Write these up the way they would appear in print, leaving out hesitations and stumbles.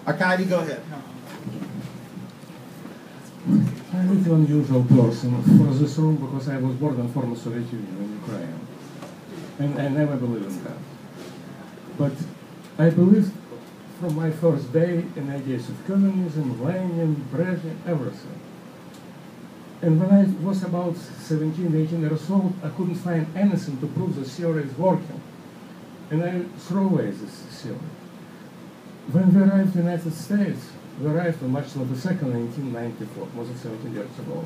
Arkady, go ahead. I'm a little unusual person for this room because I was born in former Soviet Union in Ukraine. And I never believed in God. But I believed from my first day in ideas of communism, Lenin, Brezhnev, everything. And when I was about 17, 18 years old, I couldn't find anything to prove the theory is working. And I threw away this theory. When we arrived in the United States, we arrived on March 22nd, 1994, more than 17 years ago.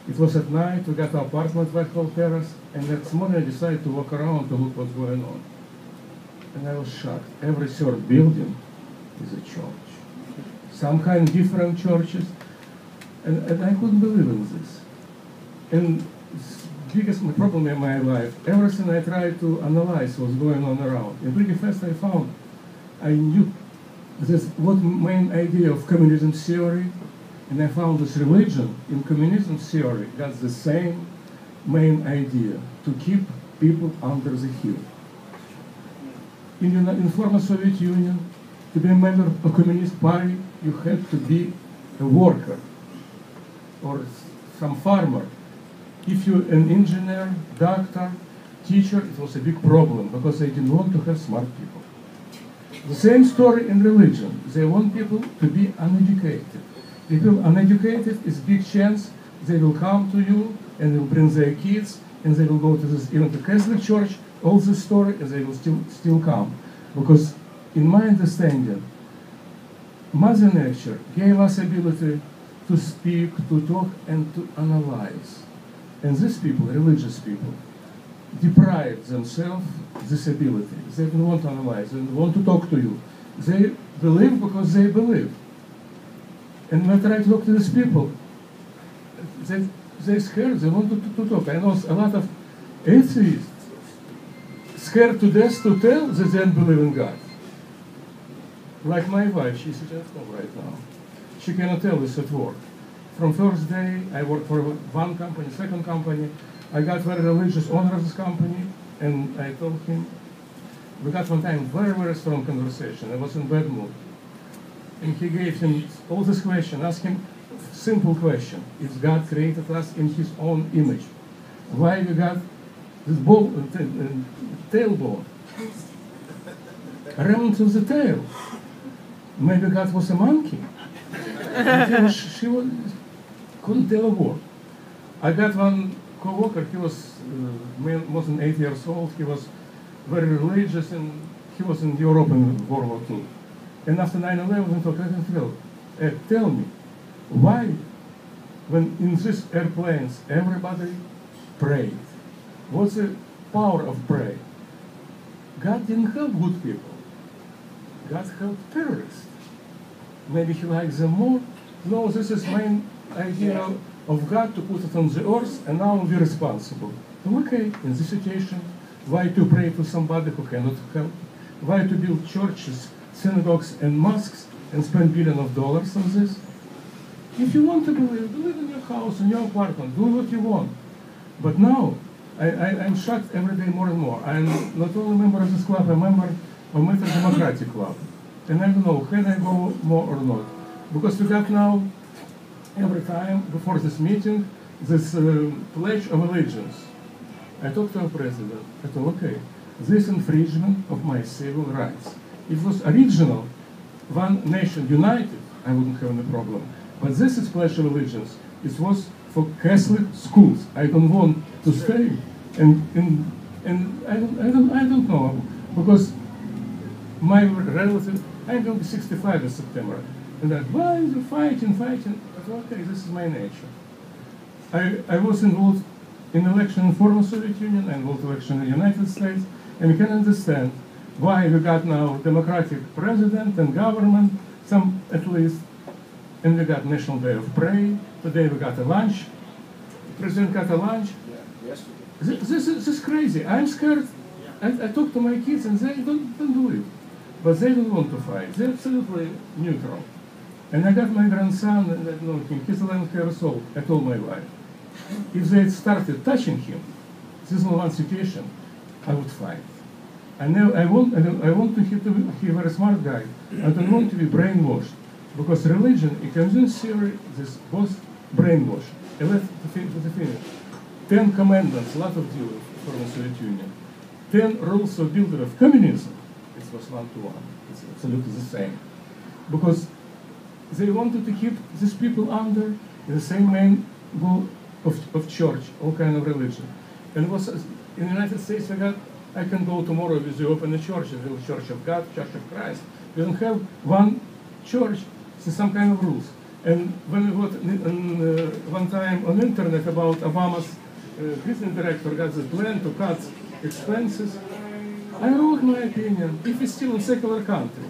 It was at night, we got our apartment, Whitehall Terrace, and next morning I decided to walk around to look what's going on. And I was shocked. Every third building is a church. Some kind of different churches. And I couldn't believe in this. And the biggest problem in my life, everything I tried to analyze was going on around. And pretty fast I knew this what main idea of communism theory, and I found this religion in communism theory got the same main idea, to keep people under the heel. In former Soviet Union, to be a member of a communist party, you had to be a worker or some farmer. If you're an engineer, doctor, teacher, it was a big problem because they didn't want to have smart people. The same story in religion. They want people to be uneducated. People uneducated is big chance they will come to you and they will bring their kids and they will go to this, even the Catholic Church, all this story, and they will still come. Because in my understanding, Mother Nature gave us ability to speak, to talk, and to analyze. And these people, religious people, deprive themselves this ability. They don't want to analyze, they don't want to talk to you. They believe because they believe. And when I try to talk to these people, they're scared, they want to talk. I know a lot of atheists scared to death to tell that they don't believe in God. Like my wife, she's at home right now. She cannot tell this at work. From first day, I worked for one company, second company. I got very religious owner of this company, and I told him, we got one time very, very strong conversation. I was in bad mood. And he gave him all this question, asked him simple question. If God created us in his own image, why we got this tailbone? Remnants of the tail. Maybe God was a monkey. She couldn't tell a word. I got one co-worker, he was more than 8 years old, he was very religious, and he was in Europe in World War II. And after 9/11, we talked, I can tell me, why, when in these airplanes, everybody prayed? What's the power of prayer? God didn't help good people. God helped terrorists. Maybe he likes them more. No, this is my idea of God to put it on the earth, and now we're responsible. Okay, in this situation, why to pray to somebody who cannot help? Why to build churches, synagogues, and mosques, and spend billions of dollars on this? If you want to believe in your house, in your apartment, do what you want. But now, I'm shocked every day more and more. I'm not only a member of this club, I'm a member of Metro Democratic Club. And I don't know, can I go more or not? Because we got now, every time before this meeting, this Pledge of Allegiance. I talked to our president. I thought, okay, this infringement of my civil rights. If it was original, one nation united, I wouldn't have any problem. But this is Pledge of Allegiance. It was for Catholic schools. I don't want to stay, and I don't know, because my relative, I'm going to be 65 in September, and that, why is it fighting? I thought, okay, this is my nature. I was involved in election in former Soviet Union, I involved in election in the United States, and you can understand why we got now democratic president and government, some at least, and we got National Day of Prayer. Today we got a lunch. The president got a lunch. Yeah, yes. This is crazy. I'm scared. I talk to my kids and they don't believe. But they don't want to fight. They're absolutely neutral. And I got my grandson, and I know him, he's 11 years old. I told my wife, if they started touching him, this is one situation, I would fight. I want to be a very smart guy. I don't want to be brainwashed. Because religion, a convinced theory, this was brainwashed. And let's finish. 10 commandments, a lot of deal for the Soviet Union. 10 rules of builder of communism. It was 1-to-1. It's absolutely the same. Because they wanted to keep these people under the same main goal of church, all kind of religion. And it was in the United States, I can go tomorrow with you open a church, the Church of God, Church of Christ. We don't have one church, so some kind of rules. And when we got one time on internet about Obama's business director got this plan to cut expenses, I wrote my opinion. If it's still a secular country,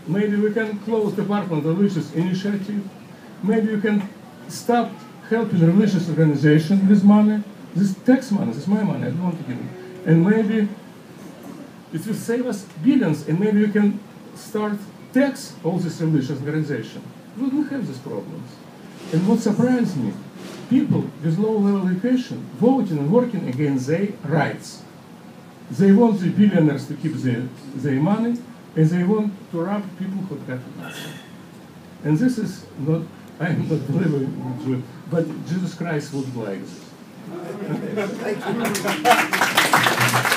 maybe we can close Department of Religious Initiative. Maybe we can stop helping religious organizations with money. This tax money, this is my money, I don't want to give it. And maybe it will save us billions, and maybe we can start tax all these religious organizations. We wouldn't have these problems. And what surprised me, people with low-level education voting and working against their rights. They want the billionaires to keep their money, and they want to rob people who got nothing. And this is not, I am not believing in it, but Jesus Christ would like this. Thank you.